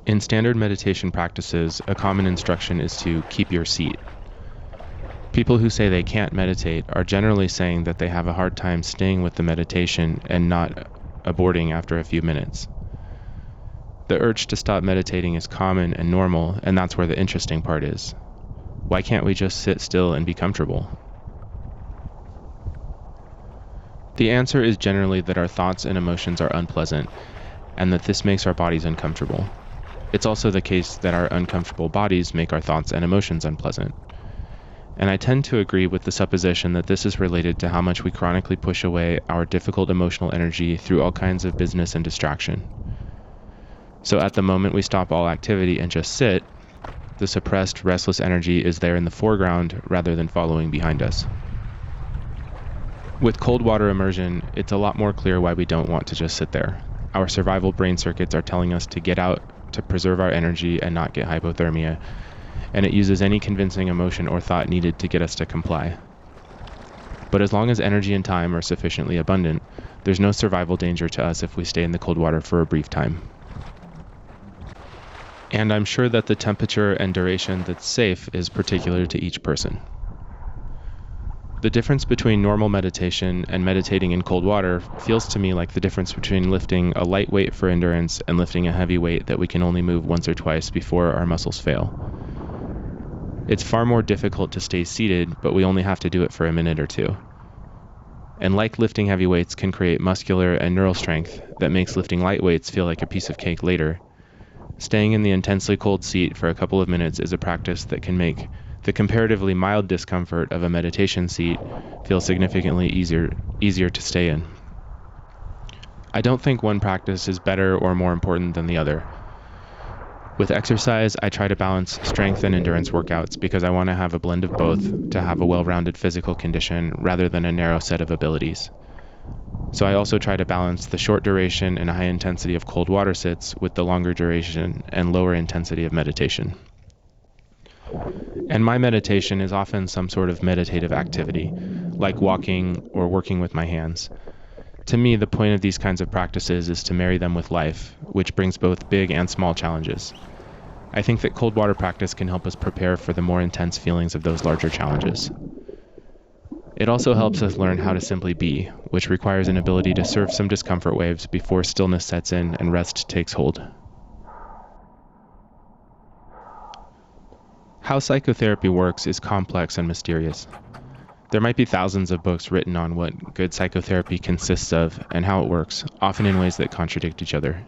In standard meditation practices, a common instruction is to keep your seat. People who say they can't meditate are generally saying that they have a hard time staying with the meditation and not aborting after a few minutes. The urge to stop meditating is common and normal, and that's where the interesting part is. Why can't we just sit still and be comfortable? The answer is generally that our thoughts and emotions are unpleasant, and that this makes our bodies uncomfortable. It's also the case that our uncomfortable bodies make our thoughts and emotions unpleasant. And I tend to agree with the supposition that this is related to how much we chronically push away our difficult emotional energy through all kinds of business and distraction. So at the moment we stop all activity and just sit, the suppressed, restless energy is there in the foreground rather than following behind us. With cold water immersion, it's a lot more clear why we don't want to just sit there. Our survival brain circuits are telling us to get out to preserve our energy and not get hypothermia, and it uses any convincing emotion or thought needed to get us to comply. But as long as energy and time are sufficiently abundant, there's no survival danger to us if we stay in the cold water for a brief time. And I'm sure that the temperature and duration that's safe is particular to each person. The difference between normal meditation and meditating in cold water feels to me like the difference between lifting a light weight for endurance and lifting a heavy weight that we can only move once or twice before our muscles fail. It's far more difficult to stay seated, but we only have to do it for a minute or two. And like lifting heavy weights can create muscular and neural strength that makes lifting light weights feel like a piece of cake later, staying in the intensely cold seat for a couple of minutes is a practice that can make the comparatively mild discomfort of a meditation seat feels significantly easier to stay in. I don't think one practice is better or more important than the other. With exercise, I try to balance strength and endurance workouts because I want to have a blend of both to have a well-rounded physical condition rather than a narrow set of abilities. So I also try to balance the short duration and high intensity of cold water sits with the longer duration and lower intensity of meditation. And my meditation is often some sort of meditative activity, like walking or working with my hands. To me, the point of these kinds of practices is to marry them with life, which brings both big and small challenges. I think that cold water practice can help us prepare for the more intense feelings of those larger challenges. It also helps us learn how to simply be, which requires an ability to surf some discomfort waves before stillness sets in and rest takes hold. How psychotherapy works is complex and mysterious. There might be thousands of books written on what good psychotherapy consists of and how it works, often in ways that contradict each other.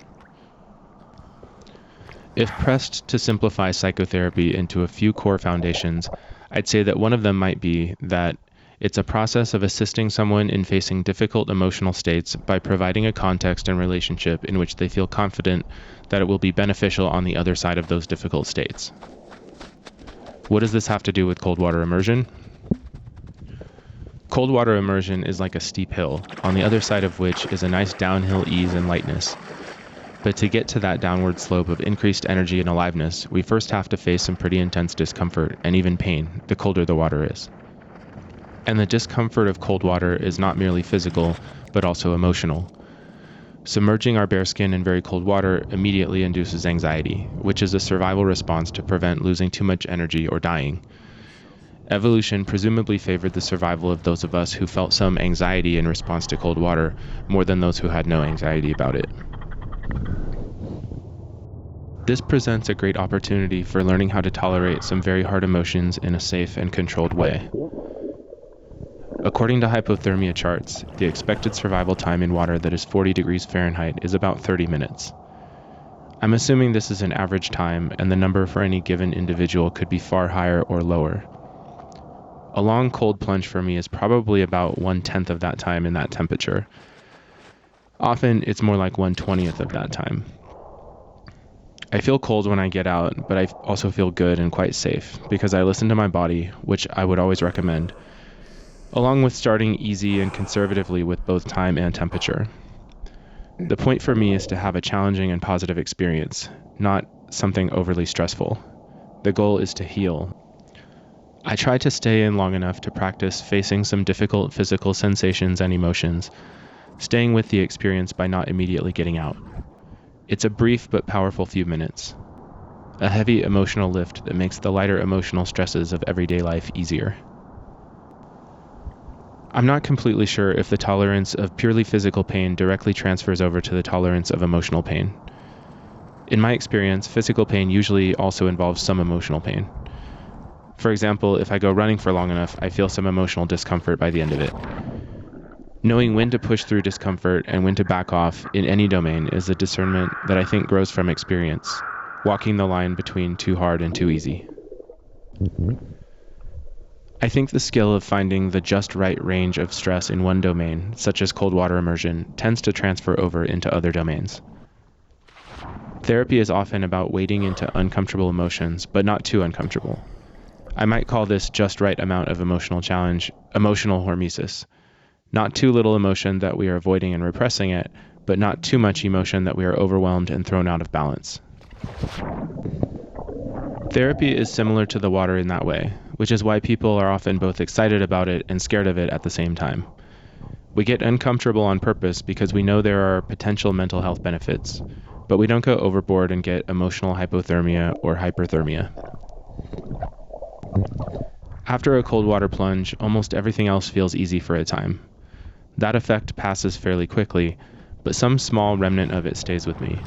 If pressed to simplify psychotherapy into a few core foundations, I'd say that one of them might be that it's a process of assisting someone in facing difficult emotional states by providing a context and relationship in which they feel confident that it will be beneficial on the other side of those difficult states. What does this have to do with cold water immersion? Cold water immersion is like a steep hill, on the other side of which is a nice downhill ease and lightness. But to get to that downward slope of increased energy and aliveness, we first have to face some pretty intense discomfort and even pain, the colder the water is. And the discomfort of cold water is not merely physical, but also emotional. Submerging our bare skin in very cold water immediately induces anxiety, which is a survival response to prevent losing too much energy or dying. Evolution presumably favored the survival of those of us who felt some anxiety in response to cold water more than those who had no anxiety about it. This presents a great opportunity for learning how to tolerate some very hard emotions in a safe and controlled way. According to hypothermia charts, the expected survival time in water that is 40 degrees Fahrenheit is about 30 minutes. I'm assuming this is an average time, and the number for any given individual could be far higher or lower. A long cold plunge for me is probably about 1/10 of that time in that temperature. Often, it's more like 1/20th of that time. I feel cold when I get out, but I also feel good and quite safe, because I listen to my body, which I would always recommend, along with starting easy and conservatively with both time and temperature. The point for me is to have a challenging and positive experience, not something overly stressful. The goal is to heal. I try to stay in long enough to practice facing some difficult physical sensations and emotions, staying with the experience by not immediately getting out. It's a brief but powerful few minutes. A heavy emotional lift that makes the lighter emotional stresses of everyday life easier. I'm not completely sure if the tolerance of purely physical pain directly transfers over to the tolerance of emotional pain. In my experience, physical pain usually also involves some emotional pain. For example, if I go running for long enough, I feel some emotional discomfort by the end of it. Knowing when to push through discomfort and when to back off in any domain is a discernment that I think grows from experience, walking the line between too hard and too easy. I think the skill of finding the just right range of stress in one domain, such as cold water immersion, tends to transfer over into other domains. Therapy is often about wading into uncomfortable emotions, but not too uncomfortable. I might call this just right amount of emotional challenge emotional hormesis. Not too little emotion that we are avoiding and repressing it, but not too much emotion that we are overwhelmed and thrown out of balance. Therapy is similar to the water in that way, which is why people are often both excited about it and scared of it at the same time. We get uncomfortable on purpose because we know there are potential mental health benefits, but we don't go overboard and get emotional hypothermia or hyperthermia. After a cold water plunge, almost everything else feels easy for a time. That effect passes fairly quickly, but some small remnant of it stays with me.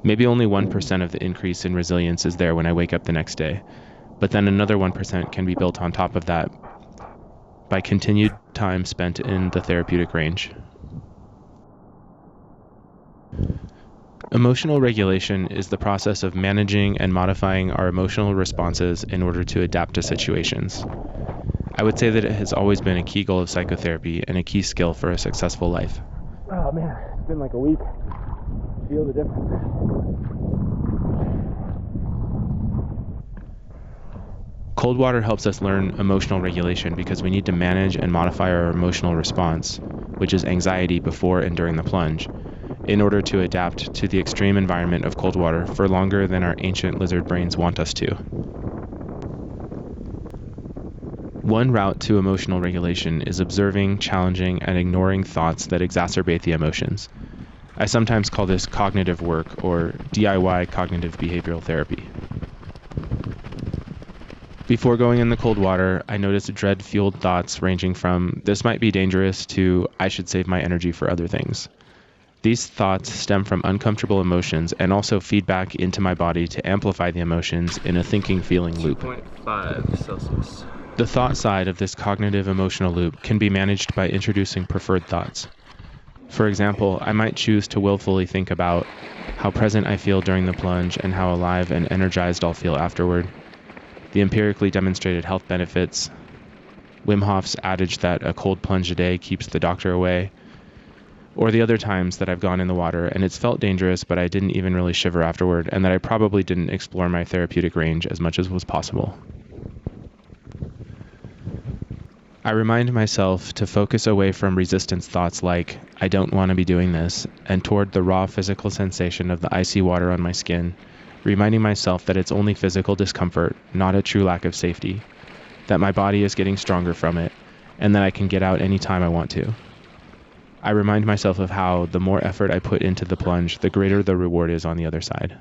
Maybe only 1% of the increase in resilience is there when I wake up the next day, but then another 1% can be built on top of that by continued time spent in the therapeutic range. Emotional regulation is the process of managing and modifying our emotional responses in order to adapt to situations. I would say that it has always been a key goal of psychotherapy and a key skill for a successful life. Oh man, it's been like a week. Feel the difference. Cold water helps us learn emotional regulation because we need to manage and modify our emotional response, which is anxiety before and during the plunge, in order to adapt to the extreme environment of cold water for longer than our ancient lizard brains want us to. One route to emotional regulation is observing, challenging, and ignoring thoughts that exacerbate the emotions. I sometimes call this cognitive work or DIY cognitive behavioral therapy. Before going in the cold water, I noticed dread-fueled thoughts ranging from, "This might be dangerous," to, "I should save my energy for other things." These thoughts stem from uncomfortable emotions and also feed back into my body to amplify the emotions in a thinking-feeling loop. 2.5 Celsius. The thought side of this cognitive emotional loop can be managed by introducing preferred thoughts. For example, I might choose to willfully think about how present I feel during the plunge and how alive and energized I'll feel afterward, the empirically demonstrated health benefits, Wim Hof's adage that a cold plunge a day keeps the doctor away, or the other times that I've gone in the water and it's felt dangerous but I didn't even really shiver afterward, and that I probably didn't explore my therapeutic range as much as was possible. I remind myself to focus away from resistance thoughts like, "I don't want to be doing this," and toward the raw physical sensation of the icy water on my skin, reminding myself that it's only physical discomfort, not a true lack of safety, that my body is getting stronger from it, and that I can get out any time I want to. I remind myself of how the more effort I put into the plunge, the greater the reward is on the other side.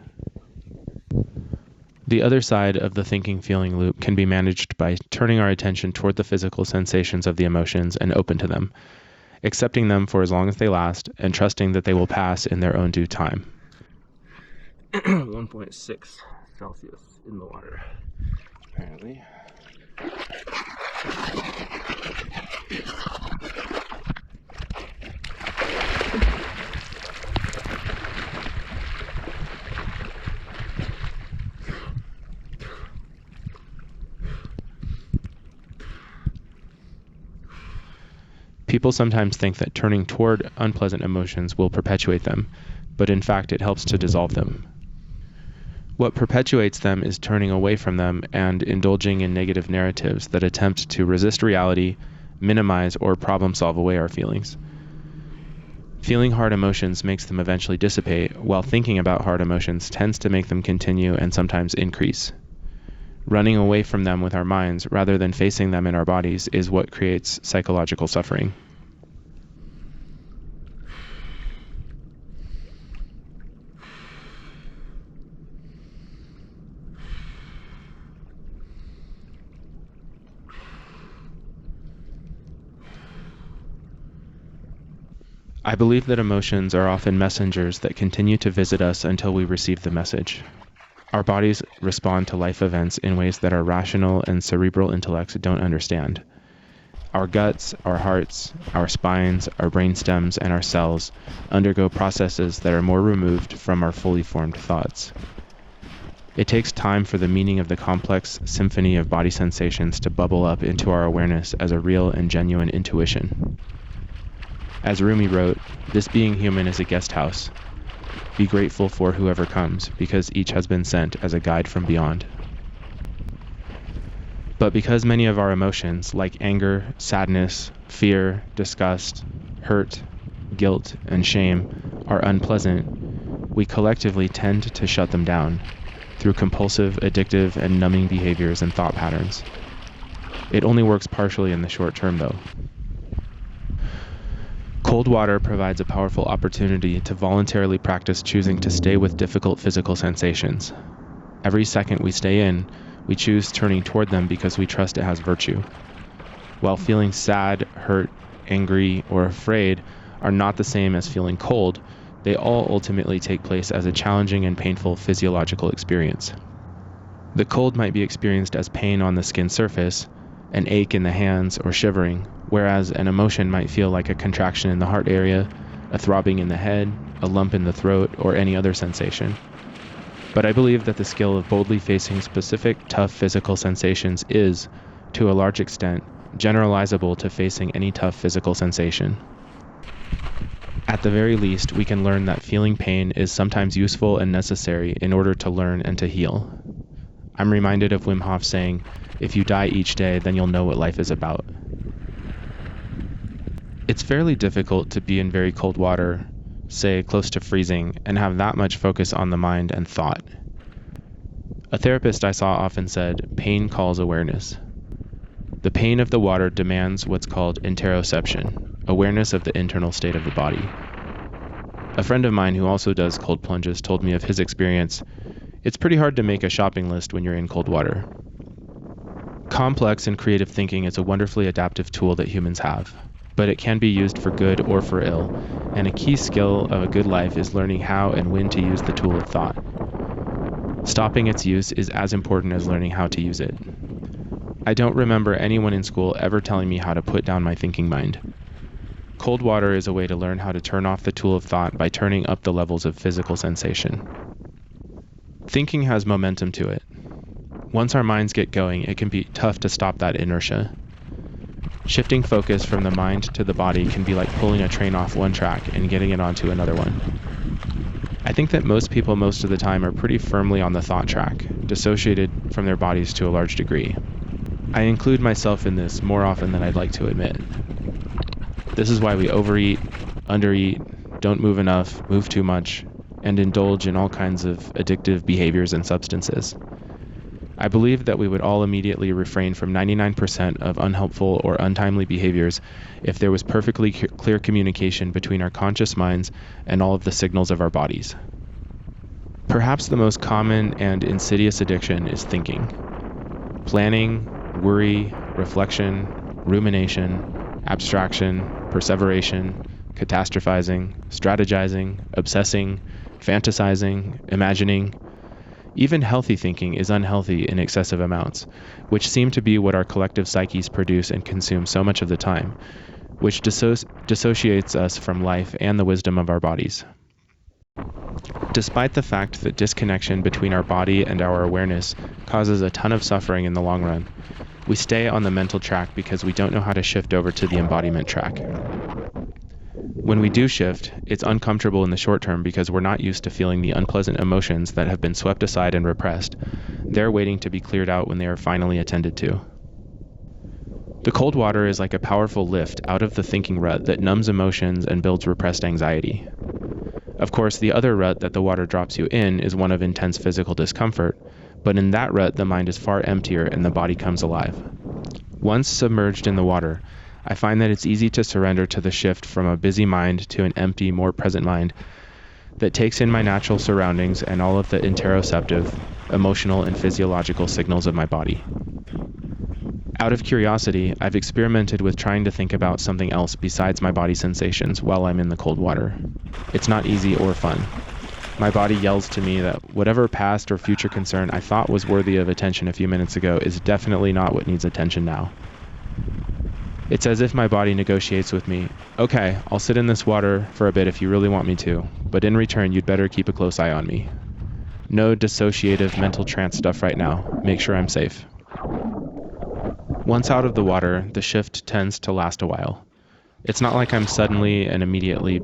The other side of the thinking-feeling loop can be managed by turning our attention toward the physical sensations of the emotions and open to them, accepting them for as long as they last, and trusting that they will pass in their own due time. 1.6 Celsius in the water, apparently. People sometimes think that turning toward unpleasant emotions will perpetuate them, but in fact it helps to dissolve them. What perpetuates them is turning away from them and indulging in negative narratives that attempt to resist reality, minimize, or problem-solve away our feelings. Feeling hard emotions makes them eventually dissipate, while thinking about hard emotions tends to make them continue and sometimes increase. Running away from them with our minds rather than facing them in our bodies is what creates psychological suffering. I believe that emotions are often messengers that continue to visit us until we receive the message. Our bodies respond to life events in ways that our rational and cerebral intellects don't understand. Our guts, our hearts, our spines, our brainstems, and our cells undergo processes that are more removed from our fully formed thoughts. It takes time for the meaning of the complex symphony of body sensations to bubble up into our awareness as a real and genuine intuition. As Rumi wrote, "This being human is a guest house. Be grateful for whoever comes, because each has been sent as a guide from beyond." But because many of our emotions, like anger, sadness, fear, disgust, hurt, guilt, and shame, are unpleasant, we collectively tend to shut them down through compulsive, addictive, and numbing behaviors and thought patterns. It only works partially in the short term, though. Cold water provides a powerful opportunity to voluntarily practice choosing to stay with difficult physical sensations. Every second we stay in, we choose turning toward them because we trust it has virtue. While feeling sad, hurt, angry, or afraid are not the same as feeling cold, they all ultimately take place as a challenging and painful physiological experience. The cold might be experienced as pain on the skin surface, an ache in the hands, or shivering, whereas an emotion might feel like a contraction in the heart area, a throbbing in the head, a lump in the throat, or any other sensation. But I believe that the skill of boldly facing specific, tough physical sensations is, to a large extent, generalizable to facing any tough physical sensation. At the very least, we can learn that feeling pain is sometimes useful and necessary in order to learn and to heal. I'm reminded of Wim Hof saying, "If you die each day, then you'll know what life is about." It's fairly difficult to be in very cold water, say close to freezing, and have that much focus on the mind and thought. A therapist I saw often said, "Pain calls awareness." The pain of the water demands what's called interoception, awareness of the internal state of the body. A friend of mine who also does cold plunges told me of his experience. It's pretty hard to make a shopping list when you're in cold water. Complex and creative thinking is a wonderfully adaptive tool that humans have, but it can be used for good or for ill, and a key skill of a good life is learning how and when to use the tool of thought. Stopping its use is as important as learning how to use it. I don't remember anyone in school ever telling me how to put down my thinking mind. Cold water is a way to learn how to turn off the tool of thought by turning up the levels of physical sensation. Thinking has momentum to it. Once our minds get going, it can be tough to stop that inertia. Shifting focus from the mind to the body can be like pulling a train off one track and getting it onto another one. I think that most people most of the time are pretty firmly on the thought track, dissociated from their bodies to a large degree. I include myself in this more often than I'd like to admit. This is why we overeat, undereat, don't move enough, move too much, and indulge in all kinds of addictive behaviors and substances. I believe that we would all immediately refrain from 99% of unhelpful or untimely behaviors if there was perfectly clear communication between our conscious minds and all of the signals of our bodies. Perhaps the most common and insidious addiction is thinking. Planning, worry, reflection, rumination, abstraction, perseveration, catastrophizing, strategizing, obsessing, fantasizing, imagining. Even healthy thinking is unhealthy in excessive amounts, which seem to be what our collective psyches produce and consume so much of the time, which dissociates us from life and the wisdom of our bodies. Despite the fact that disconnection between our body and our awareness causes a ton of suffering in the long run, we stay on the mental track because we don't know how to shift over to the embodiment track. When we do shift, it's uncomfortable in the short term because we're not used to feeling the unpleasant emotions that have been swept aside and repressed. They're waiting to be cleared out when they are finally attended to. The cold water is like a powerful lift out of the thinking rut that numbs emotions and builds repressed anxiety. Of course, the other rut that the water drops you in is one of intense physical discomfort, but in that rut the mind is far emptier and the body comes alive. Once submerged in the water, I find that it's easy to surrender to the shift from a busy mind to an empty, more present mind that takes in my natural surroundings and all of the interoceptive, emotional, and physiological signals of my body. Out of curiosity, I've experimented with trying to think about something else besides my body sensations while I'm in the cold water. It's not easy or fun. My body yells to me that whatever past or future concern I thought was worthy of attention a few minutes ago is definitely not what needs attention now. It's as if my body negotiates with me, okay, I'll sit in this water for a bit if you really want me to, but in return you'd better keep a close eye on me. No dissociative mental trance stuff right now. Make sure I'm safe. Once out of the water, the shift tends to last a while. It's not like I'm suddenly and immediately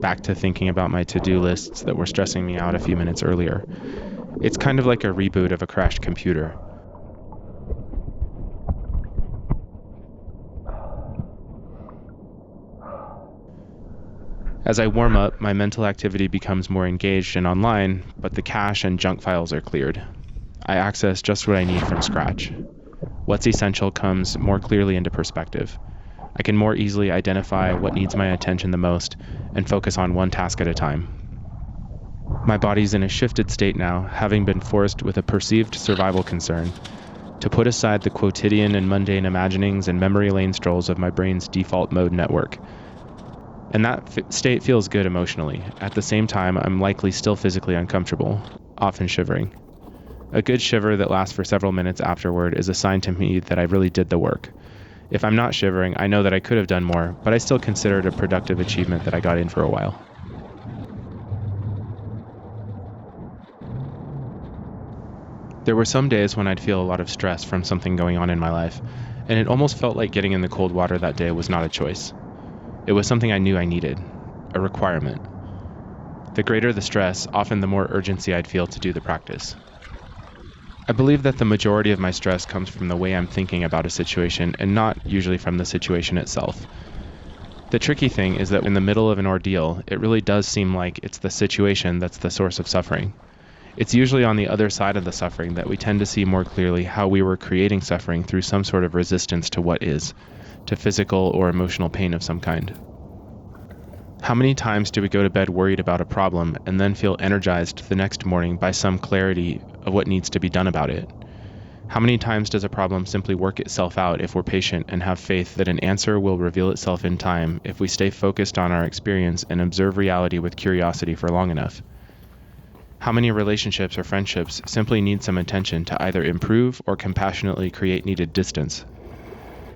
back to thinking about my to-do lists that were stressing me out a few minutes earlier. It's kind of like a reboot of a crashed computer. As I warm up, my mental activity becomes more engaged and online, but the cache and junk files are cleared. I access just what I need from scratch. What's essential comes more clearly into perspective. I can more easily identify what needs my attention the most and focus on one task at a time. My body's in a shifted state now, having been forced with a perceived survival concern to put aside the quotidian and mundane imaginings and memory lane strolls of my brain's default mode network. And that state feels good emotionally. At the same time, I'm likely still physically uncomfortable, often shivering. A good shiver that lasts for several minutes afterward is a sign to me that I really did the work. If I'm not shivering, I know that I could have done more, but I still consider it a productive achievement that I got in for a while. There were some days when I'd feel a lot of stress from something going on in my life, and it almost felt like getting in the cold water that day was not a choice. It was something I knew I needed, a requirement. The greater the stress, often the more urgency I'd feel to do the practice. I believe that the majority of my stress comes from the way I'm thinking about a situation and not usually from the situation itself. The tricky thing is that in the middle of an ordeal, it really does seem like it's the situation that's the source of suffering. It's usually on the other side of the suffering that we tend to see more clearly how we were creating suffering through some sort of resistance to what is, to physical or emotional pain of some kind. How many times do we go to bed worried about a problem and then feel energized the next morning by some clarity of what needs to be done about it? How many times does a problem simply work itself out if we're patient and have faith that an answer will reveal itself in time if we stay focused on our experience and observe reality with curiosity for long enough? How many relationships or friendships simply need some attention to either improve or compassionately create needed distance?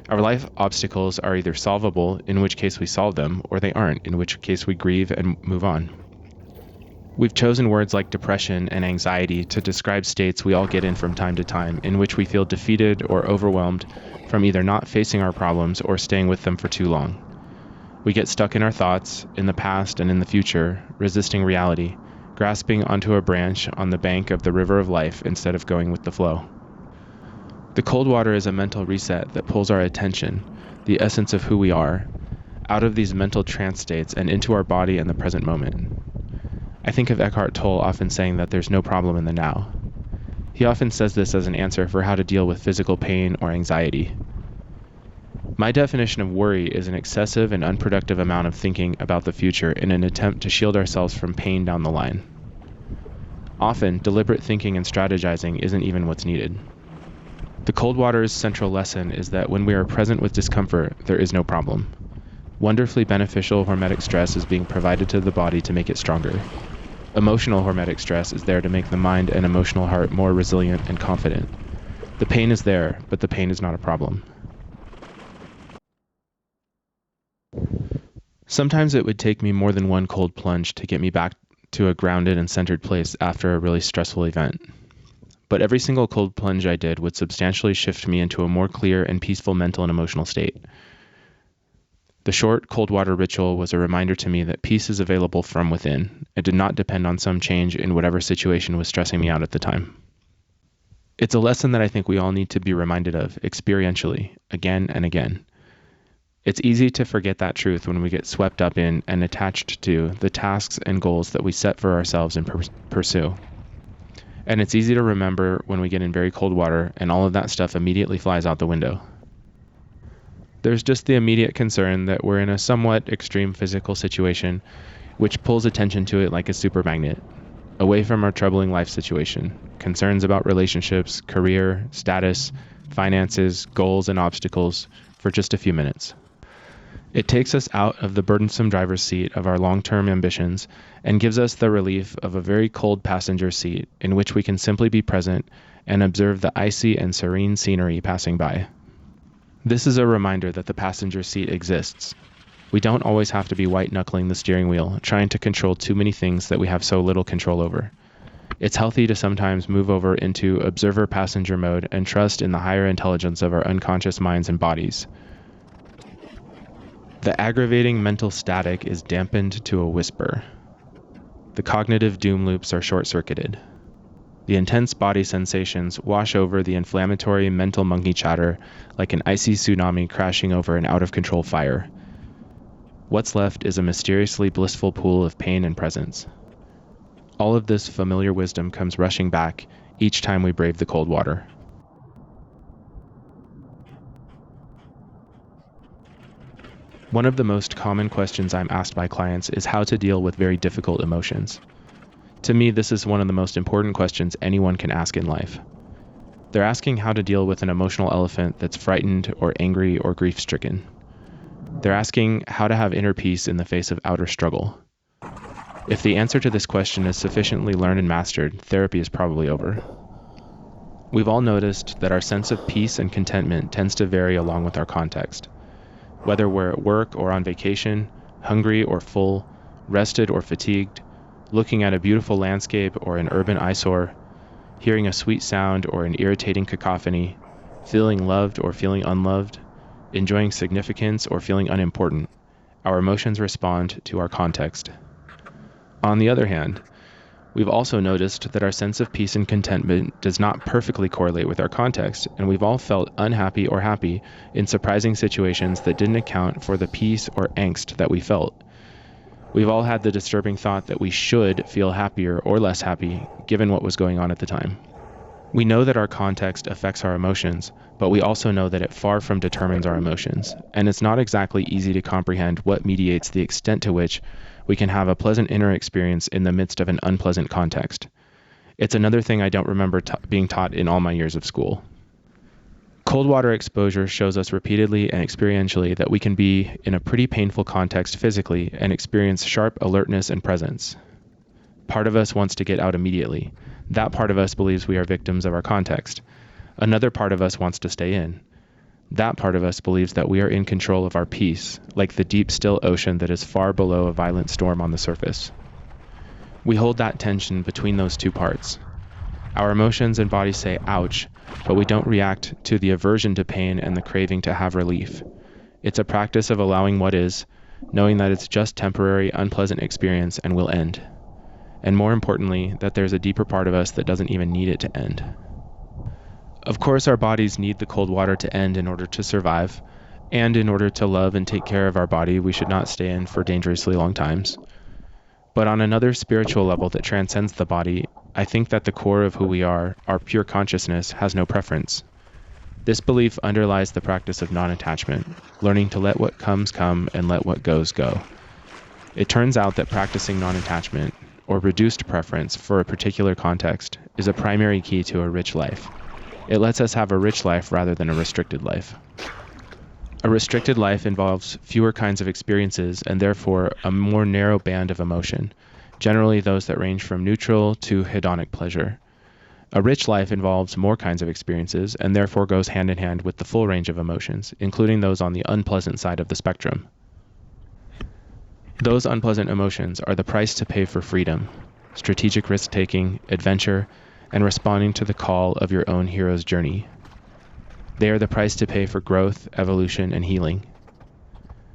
Our life obstacles are either solvable, in which case we solve them, or they aren't, in which case we grieve and move on. We've chosen words like depression and anxiety to describe states we all get in from time to time, in which we feel defeated or overwhelmed from either not facing our problems or staying with them for too long. We get stuck in our thoughts, in the past and in the future, resisting reality, grasping onto a branch on the bank of the river of life instead of going with the flow. The cold water is a mental reset that pulls our attention, the essence of who we are, out of these mental trance states and into our body and the present moment. I think of Eckhart Tolle often saying that there's no problem in the now. He often says this as an answer for how to deal with physical pain or anxiety. My definition of worry is an excessive and unproductive amount of thinking about the future in an attempt to shield ourselves from pain down the line. Often, deliberate thinking and strategizing isn't even what's needed. The cold water's central lesson is that when we are present with discomfort, there is no problem. Wonderfully beneficial hormetic stress is being provided to the body to make it stronger. Emotional hormetic stress is there to make the mind and emotional heart more resilient and confident. The pain is there, but the pain is not a problem. Sometimes it would take me more than one cold plunge to get me back to a grounded and centered place after a really stressful event. But every single cold plunge I did would substantially shift me into a more clear and peaceful mental and emotional state. The short cold water ritual was a reminder to me that peace is available from within and did not depend on some change in whatever situation was stressing me out at the time. It's a lesson that I think we all need to be reminded of experientially, again and again. It's easy to forget that truth when we get swept up in and attached to the tasks and goals that we set for ourselves and pursue. And it's easy to remember when we get in very cold water and all of that stuff immediately flies out the window. There's just the immediate concern that we're in a somewhat extreme physical situation, which pulls attention to it like a super magnet, away from our troubling life situation, concerns about relationships, career, status, finances, goals, and obstacles for just a few minutes. It takes us out of the burdensome driver's seat of our long-term ambitions and gives us the relief of a very cold passenger seat in which we can simply be present and observe the icy and serene scenery passing by. This is a reminder that the passenger seat exists. We don't always have to be white-knuckling the steering wheel, trying to control too many things that we have so little control over. It's healthy to sometimes move over into observer passenger mode and trust in the higher intelligence of our unconscious minds and bodies. The aggravating mental static is dampened to a whisper. The cognitive doom loops are short-circuited. The intense body sensations wash over the inflammatory mental monkey chatter like an icy tsunami crashing over an out-of-control fire. What's left is a mysteriously blissful pool of pain and presence. All of this familiar wisdom comes rushing back each time we brave the cold water. One of the most common questions I'm asked by clients is how to deal with very difficult emotions. To me, this is one of the most important questions anyone can ask in life. They're asking how to deal with an emotional elephant that's frightened or angry or grief-stricken. They're asking how to have inner peace in the face of outer struggle. If the answer to this question is sufficiently learned and mastered, therapy is probably over. We've all noticed that our sense of peace and contentment tends to vary along with our context. Whether we're at work or on vacation, hungry or full, rested or fatigued, looking at a beautiful landscape or an urban eyesore, hearing a sweet sound or an irritating cacophony, feeling loved or feeling unloved, enjoying significance or feeling unimportant, our emotions respond to our context. On the other hand, we've also noticed that our sense of peace and contentment does not perfectly correlate with our context, and we've all felt unhappy or happy in surprising situations that didn't account for the peace or angst that we felt. We've all had the disturbing thought that we should feel happier or less happy given what was going on at the time. We know that our context affects our emotions, but we also know that it far from determines our emotions, and it's not exactly easy to comprehend what mediates the extent to which we can have a pleasant inner experience in the midst of an unpleasant context. It's another thing I don't remember being taught in all my years of school. Cold water exposure shows us repeatedly and experientially that we can be in a pretty painful context physically and experience sharp alertness and presence. Part of us wants to get out immediately. That part of us believes we are victims of our context. Another part of us wants to stay in. That part of us believes that we are in control of our peace, like the deep, still ocean that is far below a violent storm on the surface. We hold that tension between those two parts. Our emotions and bodies say, ouch, but we don't react to the aversion to pain and the craving to have relief. It's a practice of allowing what is, knowing that it's just temporary, unpleasant experience and will end. And more importantly, that there's a deeper part of us that doesn't even need it to end. Of course, our bodies need the cold water to end in order to survive, and in order to love and take care of our body, we should not stay in for dangerously long times. But on another spiritual level that transcends the body, I think that the core of who we are, our pure consciousness, has no preference. This belief underlies the practice of non-attachment, learning to let what comes come and let what goes go. It turns out that practicing non-attachment, or reduced preference for a particular context, is a primary key to a rich life. It lets us have a rich life rather than a restricted life. A restricted life involves fewer kinds of experiences and therefore a more narrow band of emotion, generally those that range from neutral to hedonic pleasure. A rich life involves more kinds of experiences and therefore goes hand in hand with the full range of emotions, including those on the unpleasant side of the spectrum. Those unpleasant emotions are the price to pay for freedom, strategic risk-taking, adventure, and responding to the call of your own hero's journey. They are the price to pay for growth, evolution, and healing.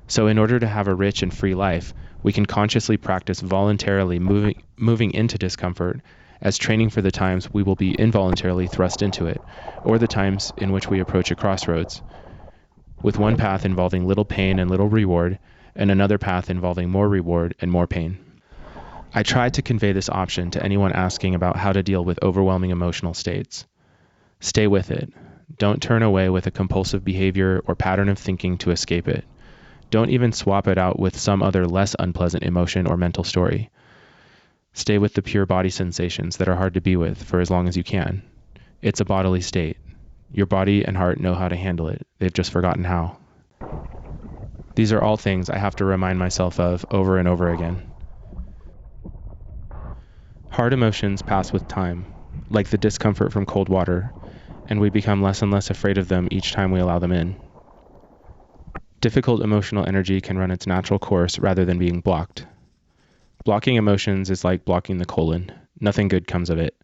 So in order to have a rich and free life, we can consciously practice voluntarily moving into discomfort as training for the times we will be involuntarily thrust into it, or the times in which we approach a crossroads, with one path involving little pain and little reward, and another path involving more reward and more pain. I try to convey this option to anyone asking about how to deal with overwhelming emotional states. Stay with it. Don't turn away with a compulsive behavior or pattern of thinking to escape it. Don't even swap it out with some other less unpleasant emotion or mental story. Stay with the pure body sensations that are hard to be with for as long as you can. It's a bodily state. Your body and heart know how to handle it. They've just forgotten how. These are all things I have to remind myself of over and over again. Hard emotions pass with time, like the discomfort from cold water, and we become less and less afraid of them each time we allow them in. Difficult emotional energy can run its natural course rather than being blocked. Blocking emotions is like blocking the colon. Nothing good comes of it.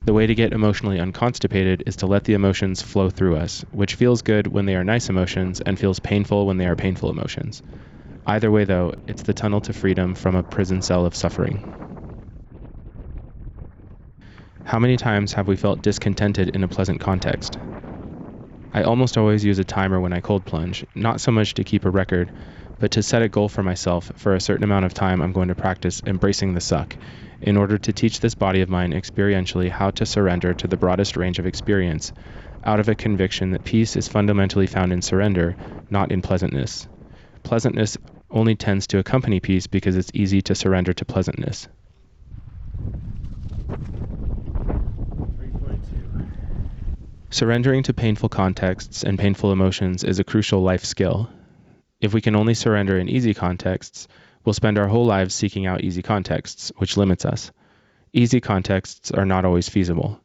The way to get emotionally unconstipated is to let the emotions flow through us, which feels good when they are nice emotions and feels painful when they are painful emotions. Either way, though, it's the tunnel to freedom from a prison cell of suffering. How many times have we felt discontented in a pleasant context? I almost always use a timer when I cold plunge, not so much to keep a record, but to set a goal for myself for a certain amount of time I'm going to practice embracing the suck, in order to teach this body of mine experientially how to surrender to the broadest range of experience, out of a conviction that peace is fundamentally found in surrender, not in pleasantness. Pleasantness only tends to accompany peace because it's easy to surrender to pleasantness. 3.2. Surrendering to painful contexts and painful emotions is a crucial life skill. If we can only surrender in easy contexts, we'll spend our whole lives seeking out easy contexts, which limits us. Easy contexts are not always feasible.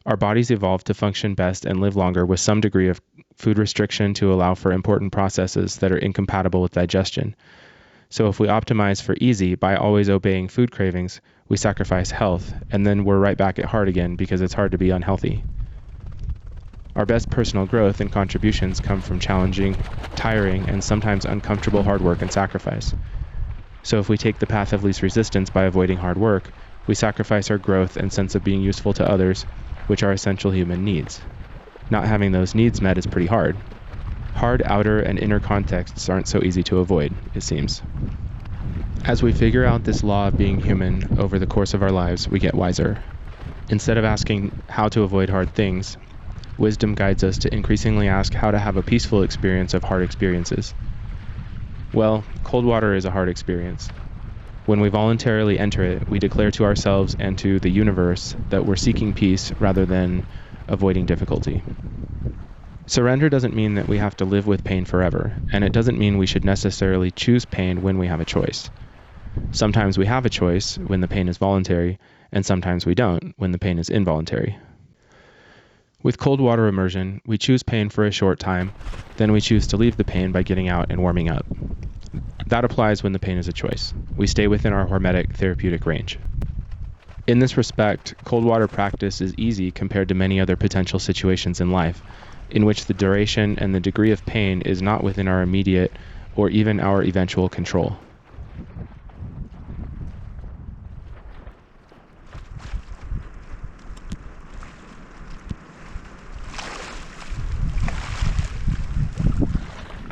Our bodies evolved to function best and live longer with some degree of food restriction to allow for important processes that are incompatible with digestion. So if we optimize for easy by always obeying food cravings, we sacrifice health, and then we're right back at hard again because it's hard to be unhealthy. Our best personal growth and contributions come from challenging, tiring, and sometimes uncomfortable hard work and sacrifice. So if we take the path of least resistance by avoiding hard work, we sacrifice our growth and sense of being useful to others, which are essential human needs. Not having those needs met is pretty hard. Hard outer and inner contexts aren't so easy to avoid, it seems. As we figure out this law of being human over the course of our lives, we get wiser. Instead of asking how to avoid hard things, wisdom guides us to increasingly ask how to have a peaceful experience of hard experiences. Well, cold water is a hard experience. When we voluntarily enter it, we declare to ourselves and to the universe that we're seeking peace rather than avoiding difficulty. Surrender doesn't mean that we have to live with pain forever, and it doesn't mean we should necessarily choose pain when we have a choice. Sometimes we have a choice when the pain is voluntary, and sometimes we don't when the pain is involuntary. With cold water immersion, we choose pain for a short time, then we choose to leave the pain by getting out and warming up. That applies when the pain is a choice. We stay within our hormetic therapeutic range. In this respect, cold water practice is easy compared to many other potential situations in life, in which the duration and the degree of pain is not within our immediate or even our eventual control.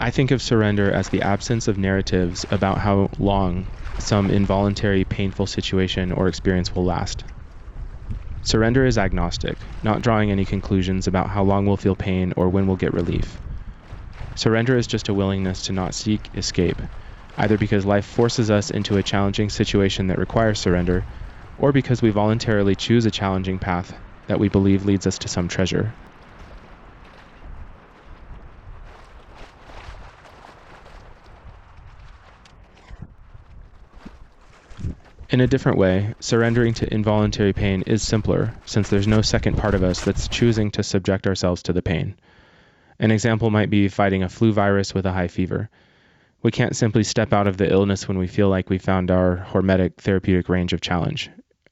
I think of surrender as the absence of narratives about how long some involuntary, painful situation or experience will last. Surrender is agnostic, not drawing any conclusions about how long we'll feel pain or when we'll get relief. Surrender is just a willingness to not seek escape, either because life forces us into a challenging situation that requires surrender, or because we voluntarily choose a challenging path that we believe leads us to some treasure. In a different way, surrendering to involuntary pain is simpler, since there's no second part of us that's choosing to subject ourselves to the pain. An example might be fighting a flu virus with a high fever. We can't simply step out of the illness when we feel like we found our hormetic therapeutic range of challenge.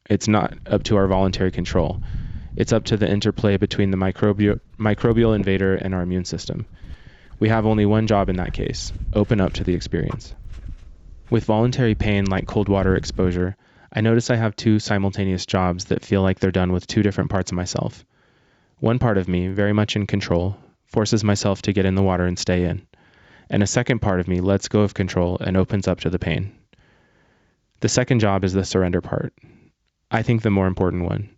It's not up to our voluntary control. It's up to the interplay between the microbial invader and our immune system. We have only one job in that case: open up to the experience. With voluntary pain like cold water exposure, I notice I have two simultaneous jobs that feel like they're done with two different parts of myself. One part of me, very much in control, forces myself to get in the water and stay in. And a second part of me lets go of control and opens up to the pain. The second job is the surrender part. I think the more important one,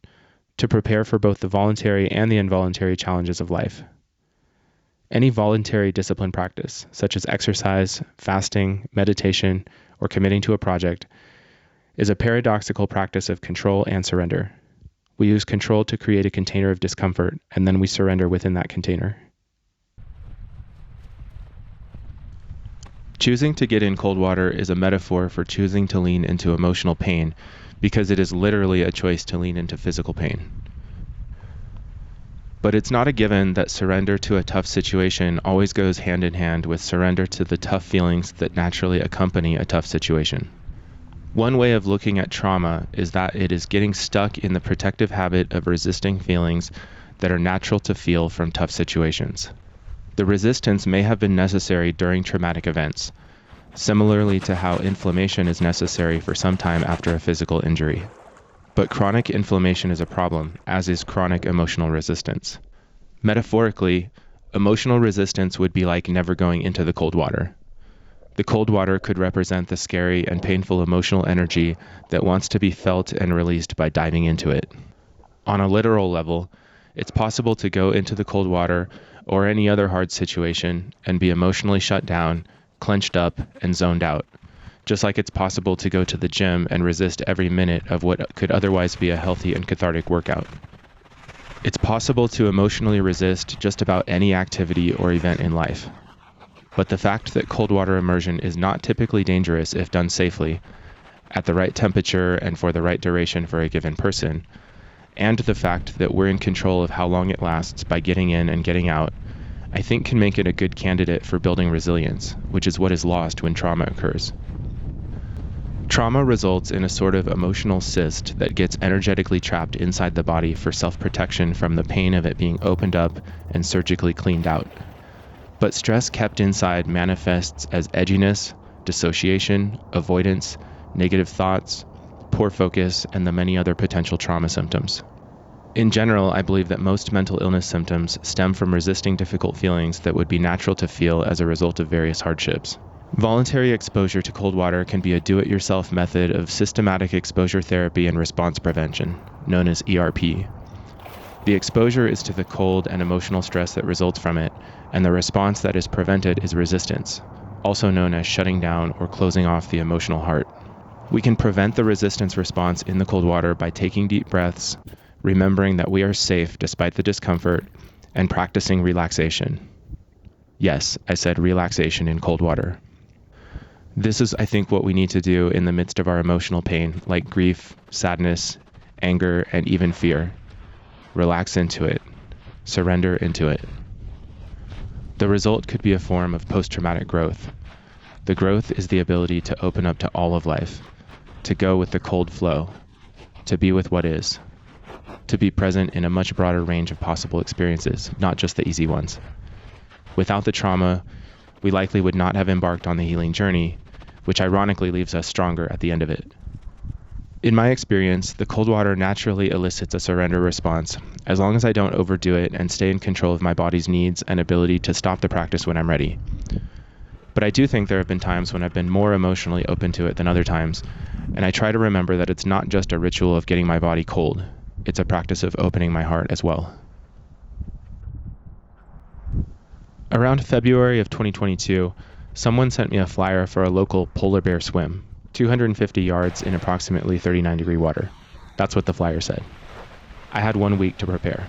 to prepare for both the voluntary and the involuntary challenges of life. Any voluntary discipline practice, such as exercise, fasting, meditation, or committing to a project, is a paradoxical practice of control and surrender. We use control to create a container of discomfort, and then we surrender within that container. Choosing to get in cold water is a metaphor for choosing to lean into emotional pain, because it is literally a choice to lean into physical pain. But it's not a given that surrender to a tough situation always goes hand in hand with surrender to the tough feelings that naturally accompany a tough situation. One way of looking at trauma is that it is getting stuck in the protective habit of resisting feelings that are natural to feel from tough situations. The resistance may have been necessary during traumatic events, similarly to how inflammation is necessary for some time after a physical injury. But chronic inflammation is a problem, as is chronic emotional resistance. Metaphorically, emotional resistance would be like never going into the cold water. The cold water could represent the scary and painful emotional energy that wants to be felt and released by diving into it. On a literal level, it's possible to go into the cold water or any other hard situation and be emotionally shut down, clenched up, and zoned out, just like it's possible to go to the gym and resist every minute of what could otherwise be a healthy and cathartic workout. It's possible to emotionally resist just about any activity or event in life. But the fact that cold water immersion is not typically dangerous if done safely, at the right temperature and for the right duration for a given person, and the fact that we're in control of how long it lasts by getting in and getting out, I think can make it a good candidate for building resilience, which is what is lost when trauma occurs. Trauma results in a sort of emotional cyst that gets energetically trapped inside the body for self-protection from the pain of it being opened up and surgically cleaned out. But stress kept inside manifests as edginess, dissociation, avoidance, negative thoughts, poor focus, and the many other potential trauma symptoms. In general, I believe that most mental illness symptoms stem from resisting difficult feelings that would be natural to feel as a result of various hardships. Voluntary exposure to cold water can be a do-it-yourself method of systematic exposure therapy and response prevention, known as ERP. The exposure is to the cold and emotional stress that results from it, and the response that is prevented is resistance, also known as shutting down or closing off the emotional heart. We can prevent the resistance response in the cold water by taking deep breaths, remembering that we are safe despite the discomfort, and practicing relaxation. Yes, I said relaxation in cold water. This is, I think, what we need to do in the midst of our emotional pain, like grief, sadness, anger, and even fear. Relax into it. Surrender into it. The result could be a form of post-traumatic growth. The growth is the ability to open up to all of life, to go with the cold flow, to be with what is, to be present in a much broader range of possible experiences, not just the easy ones. Without the trauma, we likely would not have embarked on the healing journey, which ironically leaves us stronger at the end of it. In my experience, the cold water naturally elicits a surrender response, as long as I don't overdo it and stay in control of my body's needs and ability to stop the practice when I'm ready. But I do think there have been times when I've been more emotionally open to it than other times, and I try to remember that it's not just a ritual of getting my body cold, it's a practice of opening my heart as well. Around February of 2022, someone sent me a flyer for a local polar bear swim, 250 yards in approximately 39-degree water. That's what the flyer said. I had 1 week to prepare.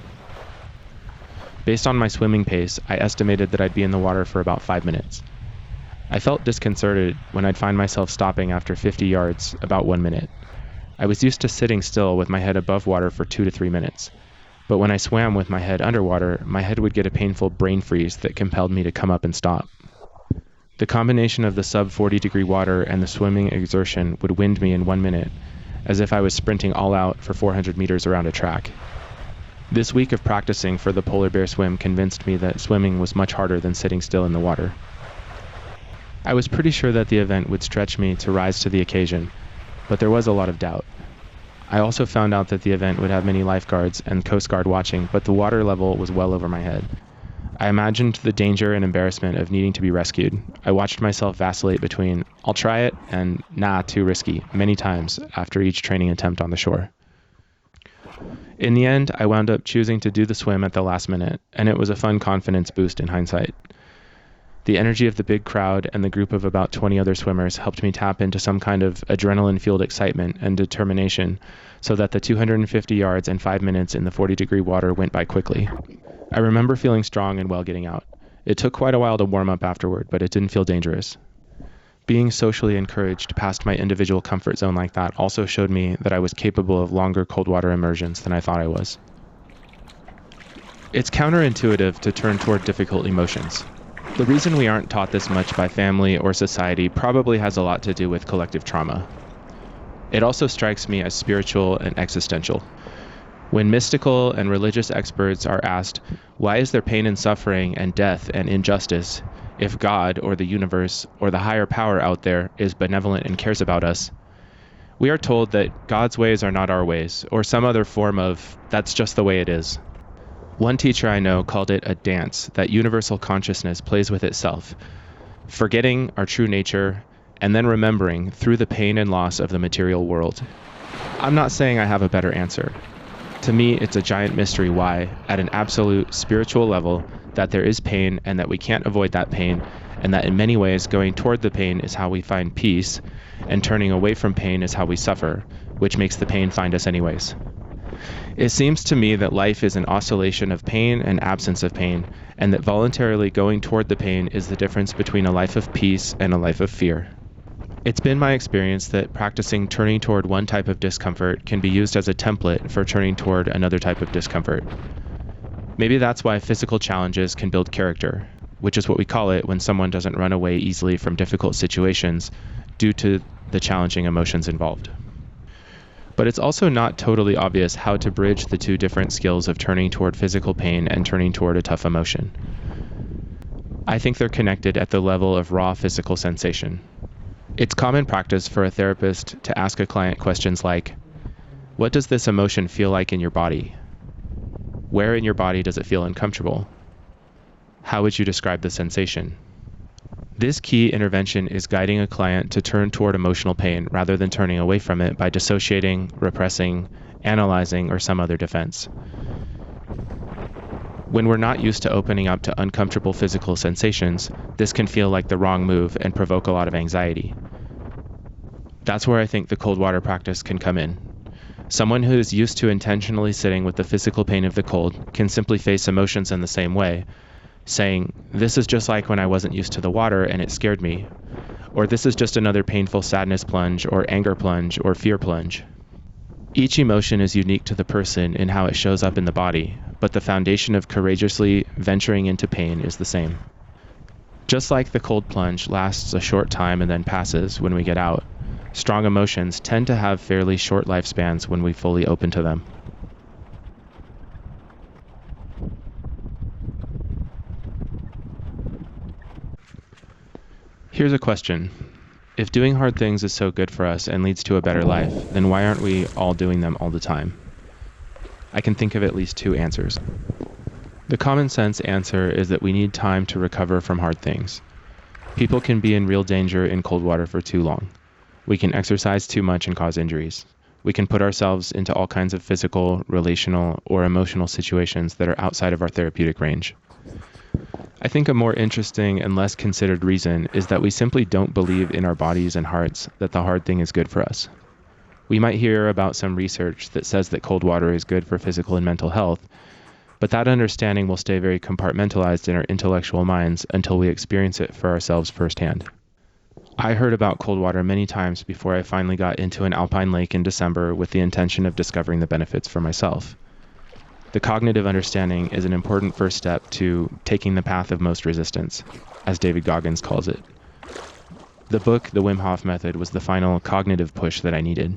Based on my swimming pace, I estimated that I'd be in the water for about 5 minutes. I felt disconcerted when I'd find myself stopping after 50 yards about 1 minute. I was used to sitting still with my head above water for 2 to 3 minutes. But when I swam with my head underwater, my head would get a painful brain freeze that compelled me to come up and stop. The combination of the sub-40-degree water and the swimming exertion would wind me in 1 minute, as if I was sprinting all out for 400 meters around a track. This week of practicing for the polar bear swim convinced me that swimming was much harder than sitting still in the water. I was pretty sure that the event would stretch me to rise to the occasion, but there was a lot of doubt. I also found out that the event would have many lifeguards and Coast Guard watching, but the water level was well over my head. I imagined the danger and embarrassment of needing to be rescued. I watched myself vacillate between, I'll try it, and nah, too risky, many times after each training attempt on the shore. In the end, I wound up choosing to do the swim at the last minute, and it was a fun confidence boost in hindsight. The energy of the big crowd and the group of about 20 other swimmers helped me tap into some kind of adrenaline-fueled excitement and determination so that the 250 yards and 5 minutes in the 40-degree water went by quickly. I remember feeling strong and well getting out. It took quite a while to warm up afterward, but it didn't feel dangerous. Being socially encouraged past my individual comfort zone like that also showed me that I was capable of longer cold water immersions than I thought I was. It's counterintuitive to turn toward difficult emotions. The reason we aren't taught this much by family or society probably has a lot to do with collective trauma. It also strikes me as spiritual and existential. When mystical and religious experts are asked, why is there pain and suffering and death and injustice if God or the universe or the higher power out there is benevolent and cares about us? We are told that God's ways are not our ways, or some other form of, that's just the way it is. One teacher I know called it a dance that universal consciousness plays with itself, forgetting our true nature and then remembering through the pain and loss of the material world. I'm not saying I have a better answer. To me, it's a giant mystery why, at an absolute spiritual level, that there is pain and that we can't avoid that pain, and that in many ways going toward the pain is how we find peace, and turning away from pain is how we suffer, which makes the pain find us anyways. It seems to me that life is an oscillation of pain and absence of pain, and that voluntarily going toward the pain is the difference between a life of peace and a life of fear. It's been my experience that practicing turning toward one type of discomfort can be used as a template for turning toward another type of discomfort. Maybe that's why physical challenges can build character, which is what we call it when someone doesn't run away easily from difficult situations due to the challenging emotions involved. But it's also not totally obvious how to bridge the two different skills of turning toward physical pain and turning toward a tough emotion. I think they're connected at the level of raw physical sensation. It's common practice for a therapist to ask a client questions like, what does this emotion feel like in your body? Where in your body does it feel uncomfortable? How would you describe the sensation? This key intervention is guiding a client to turn toward emotional pain rather than turning away from it by dissociating, repressing, analyzing, or some other defense. When we're not used to opening up to uncomfortable physical sensations, this can feel like the wrong move and provoke a lot of anxiety. That's where I think the cold water practice can come in. Someone who is used to intentionally sitting with the physical pain of the cold can simply face emotions in the same way, saying, this is just like when I wasn't used to the water and it scared me, or this is just another painful sadness plunge or anger plunge or fear plunge. Each emotion is unique to the person in how it shows up in the body, but the foundation of courageously venturing into pain is the same. Just like the cold plunge lasts a short time and then passes when we get out, strong emotions tend to have fairly short lifespans when we fully open to them. Here's a question. If doing hard things is so good for us and leads to a better life, then why aren't we all doing them all the time? I can think of at least two answers. The common sense answer is that we need time to recover from hard things. People can be in real danger in cold water for too long. We can exercise too much and cause injuries. We can put ourselves into all kinds of physical, relational, or emotional situations that are outside of our therapeutic range. I think a more interesting and less considered reason is that we simply don't believe in our bodies and hearts that the hard thing is good for us. We might hear about some research that says that cold water is good for physical and mental health, but that understanding will stay very compartmentalized in our intellectual minds until we experience it for ourselves firsthand. I heard about cold water many times before I finally got into an alpine lake in December with the intention of discovering the benefits for myself. The cognitive understanding is an important first step to taking the path of most resistance, as David Goggins calls it. The book, The Wim Hof Method, was the final cognitive push that I needed.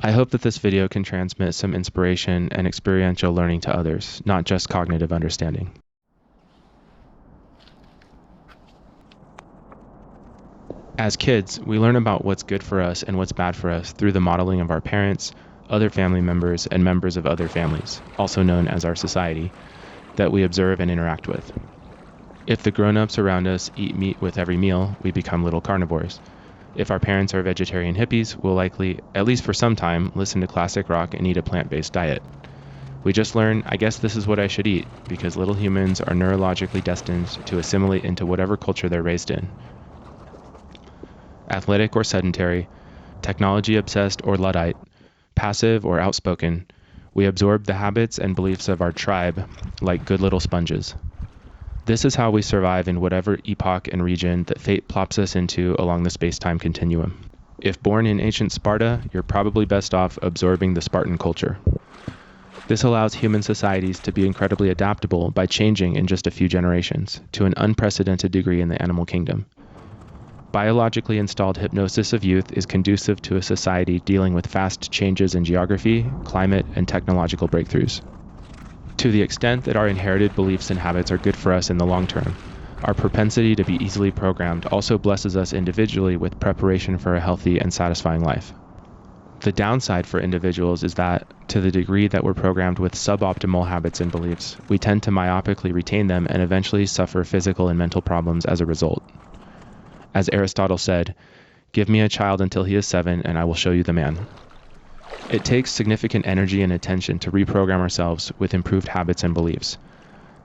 I hope that this video can transmit some inspiration and experiential learning to others, not just cognitive understanding. As kids, we learn about what's good for us and what's bad for us through the modeling of our parents, other family members, and members of other families, also known as our society, that we observe and interact with. If the grown-ups around us eat meat with every meal, we become little carnivores. If our parents are vegetarian hippies, we'll likely, at least for some time, listen to classic rock and eat a plant-based diet. We just learn, I guess this is what I should eat, because little humans are neurologically destined to assimilate into whatever culture they're raised in. Athletic or sedentary, technology-obsessed or Luddite, Passive or outspoken, we absorb the habits and beliefs of our tribe like good little sponges. This is how we survive in whatever epoch and region that fate plops us into along the space-time continuum. If born in ancient Sparta, you're probably best off absorbing the Spartan culture. This allows human societies to be incredibly adaptable by changing in just a few generations, to an unprecedented degree in the animal kingdom. Biologically installed hypnosis of youth is conducive to a society dealing with fast changes in geography, climate, and technological breakthroughs. To the extent that our inherited beliefs and habits are good for us in the long term, our propensity to be easily programmed also blesses us individually with preparation for a healthy and satisfying life. The downside for individuals is that, to the degree that we're programmed with suboptimal habits and beliefs, we tend to myopically retain them and eventually suffer physical and mental problems as a result. As Aristotle said, "Give me a child until he is 7, and I will show you the man." It takes significant energy and attention to reprogram ourselves with improved habits and beliefs.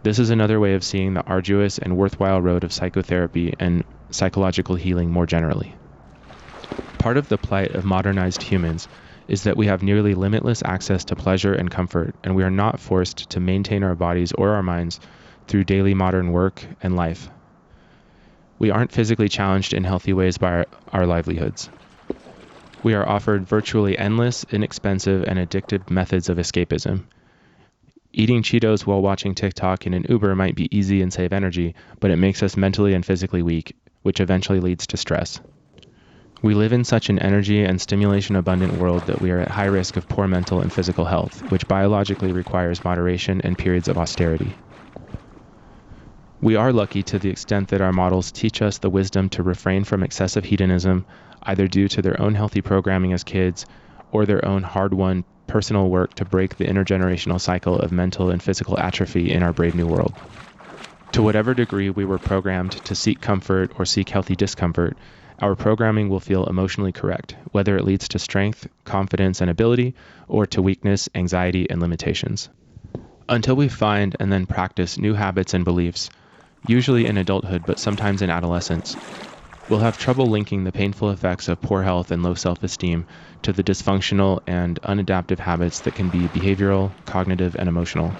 This is another way of seeing the arduous and worthwhile road of psychotherapy and psychological healing more generally. Part of the plight of modernized humans is that we have nearly limitless access to pleasure and comfort, and we are not forced to maintain our bodies or our minds through daily modern work and life. We aren't physically challenged in healthy ways by our livelihoods. We are offered virtually endless, inexpensive, and addictive methods of escapism. Eating Cheetos while watching TikTok in an Uber might be easy and save energy, but it makes us mentally and physically weak, which eventually leads to stress. We live in such an energy and stimulation abundant world that we are at high risk of poor mental and physical health, which biologically requires moderation and periods of austerity. We are lucky to the extent that our models teach us the wisdom to refrain from excessive hedonism, either due to their own healthy programming as kids or their own hard-won personal work to break the intergenerational cycle of mental and physical atrophy in our brave new world. To whatever degree we were programmed to seek comfort or seek healthy discomfort, our programming will feel emotionally correct, whether it leads to strength, confidence, and ability, or to weakness, anxiety, and limitations. Until we find and then practice new habits and beliefs, usually in adulthood but sometimes in adolescence, we'll have trouble linking the painful effects of poor health and low self-esteem to the dysfunctional and unadaptive habits that can be behavioral, cognitive, and emotional.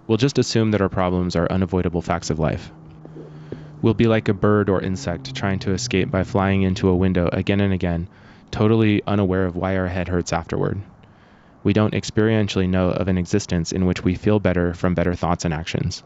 We'll just assume that our problems are unavoidable facts of life. We'll be like a bird or insect trying to escape by flying into a window again and again, totally unaware of why our head hurts afterward. We don't experientially know of an existence in which we feel better from better thoughts and actions.